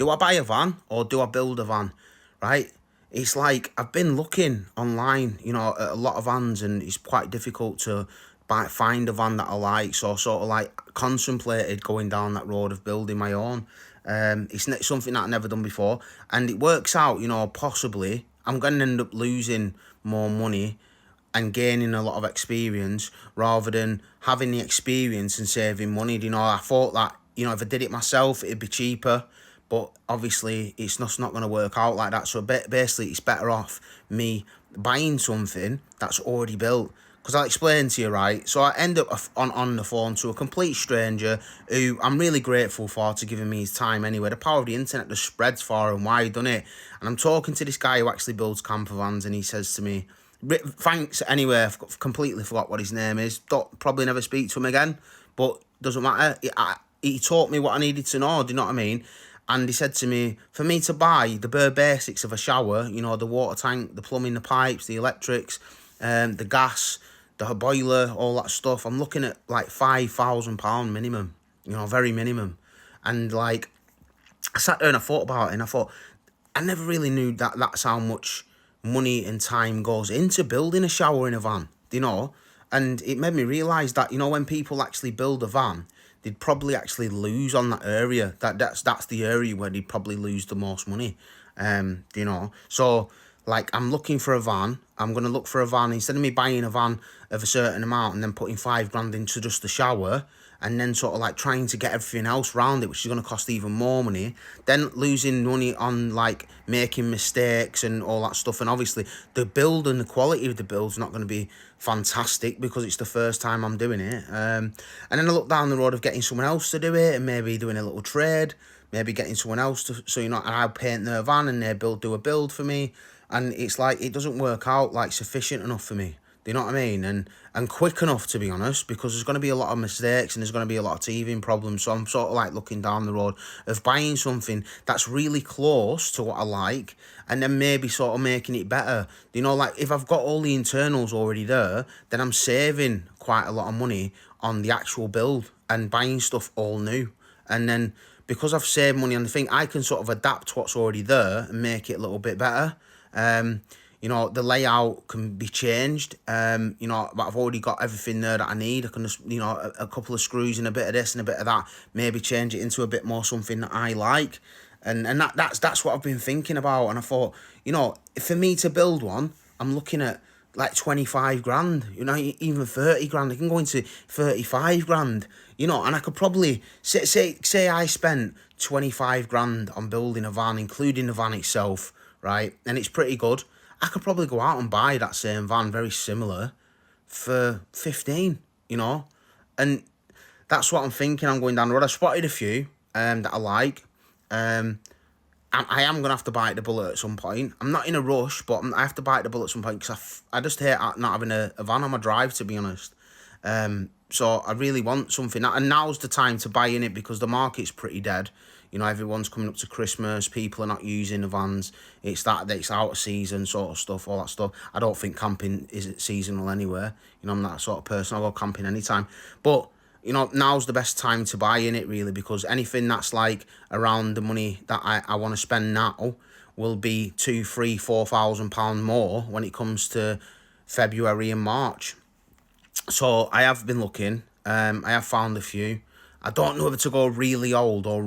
do I buy a van or do I build a van, right? It's like I've been looking online, at a lot of vans, and it's quite difficult to find a van that I like. So I sort of like contemplated going down that road of building my own. It's something that I've never done before, and it works out. Possibly I'm going to end up losing more money and gaining a lot of experience rather than having the experience and saving money. I thought that, if I did it myself, it'd be cheaper, but obviously it's not going to work out like that. So basically it's better off me buying something that's already built. Because I'll explain to you, right? So I end up on the phone to a complete stranger who I'm really grateful for giving me his time anyway. The power of the internet just spreads far and wide, doesn't it? And I'm talking to this guy who actually builds camper vans, and he says to me, thanks anyway, I've completely forgot what his name is. Probably never speak to him again, but doesn't matter. He taught me what I needed to know, do you know what I mean? And he said to me, for me to buy the bare basics of a shower, the water tank, the plumbing, the pipes, the electrics, the gas, the boiler, all that stuff, I'm looking at like £5,000 minimum, very minimum. And like, I sat there and I thought about it, and I thought, I never really knew that that's how much money and time goes into building a shower in a van, and it made me realise that, when people actually build a van, they'd probably actually lose on that area. That's the area where they'd probably lose the most money. So like, I'm looking for a van. I'm going to look for a van instead of me buying a van of a certain amount and then putting £5,000 into just the shower, and then sort of like trying to get everything else around it, which is going to cost even more money, then losing money on like making mistakes and all that stuff. And obviously the build and the quality of the build's not going to be fantastic because it's the first time I'm doing it. And then I look down the road of getting someone else to do it and maybe doing a little trade, maybe getting someone else to, so and I'll paint their van and they do a build for me. And it's like, it doesn't work out like sufficient enough for me. Do you know what I mean? And quick enough, to be honest, because there's going to be a lot of mistakes and there's going to be a lot of teething problems. So I'm sort of like looking down the road of buying something that's really close to what I like, and then maybe sort of making it better. Like if I've got all the internals already there, then I'm saving quite a lot of money on the actual build and buying stuff all new. And then because I've saved money on the thing, I can sort of adapt what's already there and make it a little bit better. The layout can be changed, but I've already got everything there that I need. I can just, a couple of screws and a bit of this and a bit of that, maybe change it into a bit more something that I like. And that's what I've been thinking about. And I thought, for me to build one, I'm looking at like 25 grand, even 30 grand. I can go into 35 grand, and I could probably say I spent 25 grand on building a van, including the van itself, right? And it's pretty good. I could probably go out and buy that same van, very similar, for 15, and that's what I'm thinking. I'm going down the road. I spotted a few that I like. I am going to have to bite the bullet at some point. I'm not in a rush, but I have to bite the bullet at some point because I just hate not having a van on my drive, to be honest. So I really want something. And now's the time to buy in it because the market's pretty dead. Everyone's coming up to Christmas. People are not using the vans. It's out of season sort of stuff, all that stuff. I don't think camping is seasonal anywhere. I'm that sort of person. I'll go camping anytime. But now's the best time to buy in it, really, because anything that's like around the money that I want to spend now will be £2,000, £3,000, £4,000 more when it comes to February and March. So I have been looking. I have found a few. I don't know whether to go really old or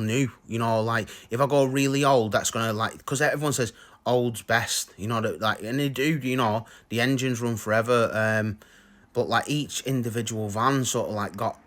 new. Like if I go really old, that's gonna because everyone says old's best. And they do. The engines run forever. But like each individual van sort of like got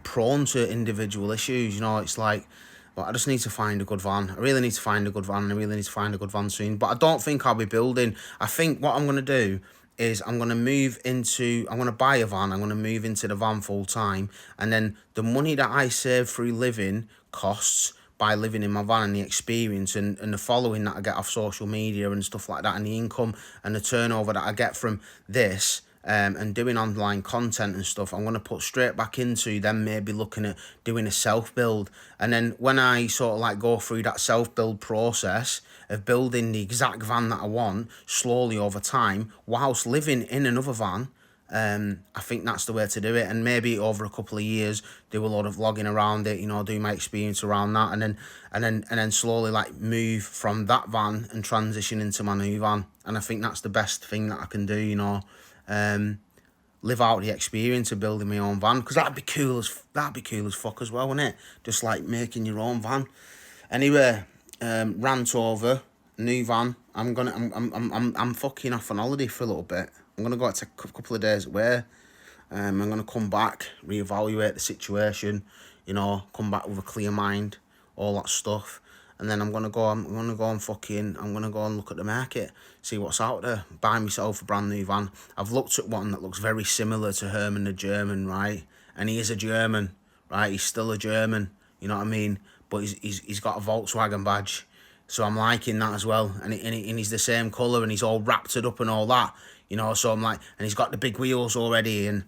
prone to individual issues. It's like, but I just need to find a good van. I really need to find a good van. I really need to find a good van soon. But I don't think I'll be building. I think what I'm gonna do is I'm going to buy a van, I'm going to move into the van full time, and then the money that I save through living costs by living in my van and the experience and the following that I get off social media and stuff like that, and the income and the turnover that I get from this, and doing online content and stuff, I'm going to put straight back into them, maybe looking at doing a self-build. And then when I sort of like go through that self-build process of building the exact van that I want slowly over time whilst living in another van, I think that's the way to do it, and maybe over a couple of years do a lot of vlogging around it, you know, do my experience around that, and then slowly like move from that van and transition into my new van. And I think that's the best thing that I can do, you know. Live out the experience of building my own van, because that'd be cool as fuck as well, wouldn't it? Just like making your own van. Anyway, rant over. New van. I'm fucking off on holiday for a little bit. I'm gonna go take a couple of days away. I'm gonna come back, reevaluate the situation, you know, come back with a clear mind, all that stuff. And then I'm gonna go and look at the market, see what's out there, buy myself a brand new van. I've looked at one that looks very similar to Herman the German, right? And he is a German, right? He's still a German, you know what I mean? But he's got a Volkswagen badge. So I'm liking that as well, and he's the same colour, and he's all wrapped up and all that, you know. So I'm like, and he's got the big wheels already, and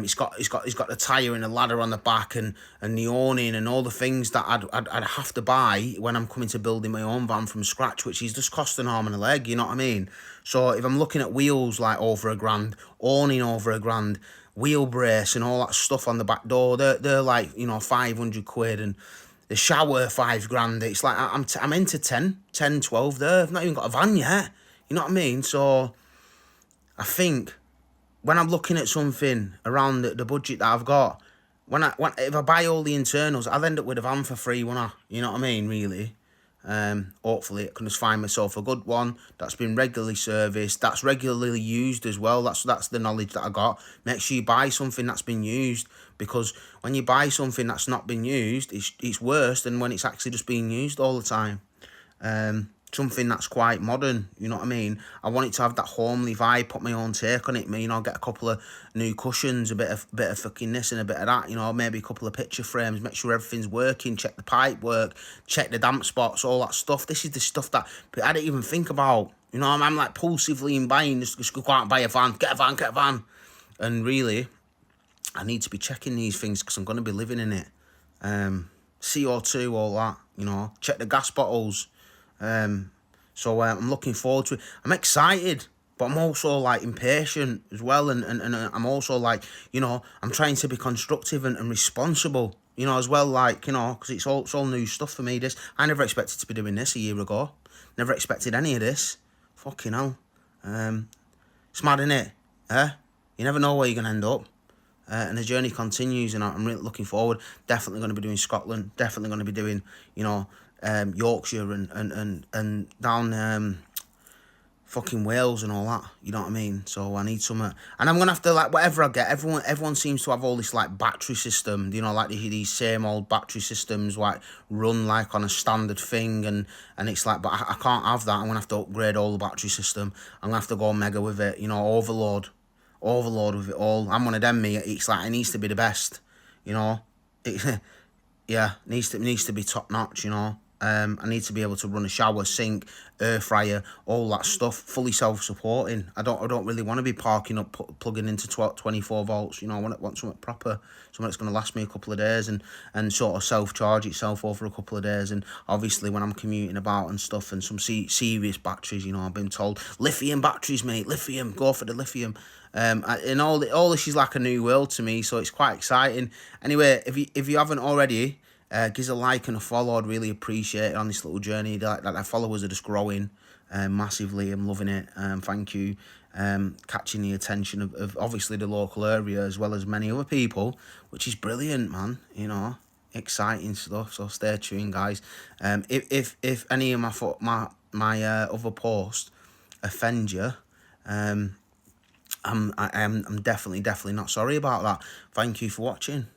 he's got the tyre and the ladder on the back, and the awning and all the things that I'd have to buy when I'm coming to building my own van from scratch, which is just cost an arm and a leg, you know what I mean? So if I'm looking at wheels like over £1,000, awning over £1,000, wheel brace and all that stuff on the back door, they're like, you know, 500 quid, and the shower £5,000. It's like I'm into 10, 12 there. I've not even got a van yet. You know what I mean? So I think when I'm looking at something around the budget that I've got, if I buy all the internals, I'll end up with a van for free, won't I? You know what I mean? Really. Hopefully I can just find myself a good one that's been regularly serviced, that's regularly used as well. That's the knowledge that I got. Make sure you buy something that's been used, because when you buy something that's not been used, it's worse than when it's actually just being used all the time. Something that's quite modern, you know what I mean? I want it to have that homely vibe, put my own take on it, you know, get a couple of new cushions, a bit of fucking this and a bit of that, you know, maybe a couple of picture frames, make sure everything's working, check the pipe work, check the damp spots, all that stuff. This is the stuff that I didn't even think about, you know. I'm like impulsively in buying, just go out and buy a van, get a van. And really, I need to be checking these things because I'm going to be living in it. CO2, all that, you know, check the gas bottles. So I'm looking forward to it. I'm excited, but I'm also like impatient as well, and I'm also like, you know, I'm trying to be constructive and responsible, you know, as well, like, you know, because it's all new stuff for me. This, I never expected to be doing this a year ago. Never expected any of this. Fucking hell. It's mad, innit? You never know where you're gonna end up. And the journey continues, and I'm really looking forward. Definitely going to be doing Scotland. Definitely going to be doing, you know, Yorkshire and down fucking Wales and all that. You know what I mean? So I need some, and I'm gonna have to, like, whatever I get. Everyone seems to have all this like battery system. You know, like these same old battery systems, like run like on a standard thing, and it's like, but I can't have that. I'm gonna have to upgrade all the battery system. I'm gonna have to go mega with it. You know, overload with it all. I'm one of them, me. It's like, it needs to be the best, you know. Yeah, needs to be top notch, you know. I need to be able to run a shower, sink, air fryer, all that stuff, fully self-supporting. I don't really want to be parking up, plugging into 24 volts. You know, I want something proper, something that's going to last me a couple of days, and sort of self-charge itself over a couple of days. And obviously when I'm commuting about and stuff, and some serious batteries, you know, I've been told, lithium batteries, mate, lithium, go for the lithium. And all this is like a new world to me, so it's quite exciting. Anyway, if you haven't already, give us a like and a follow. I'd really appreciate it on this little journey. Like our followers are just growing massively. I'm loving it. Thank you. Catching the attention of obviously the local area as well as many other people, which is brilliant, man. You know, exciting stuff. So stay tuned, guys. If any of my other posts offend you, I'm definitely not sorry about that. Thank you for watching.